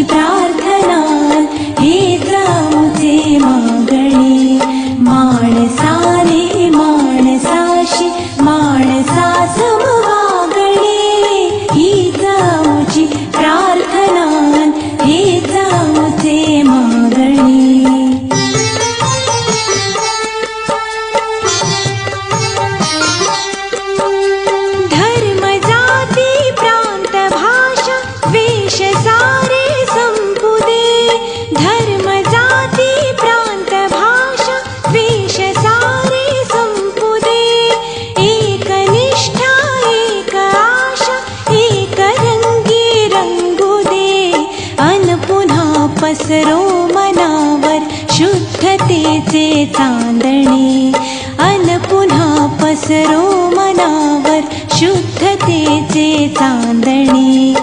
प्रार्थना हेच आमचे मागणे. माणसाने माणसाशी माणसा समवागणे हीच आमची प्रार्थना हेच आमचे मागणे. धर्म जाती प्रांत भाषा वेश सारे संपुदे. धर्म जाती प्रांत भाषा वेश सारे संपुदे. एक निष्ठा एक आशा एक रंगी रंगू दे. अन पुन्हा पसरो मनावर शुद्धतेचे चांदणे. अन पुन्हा पसरो मनावर शुद्धतेचे चांदणे.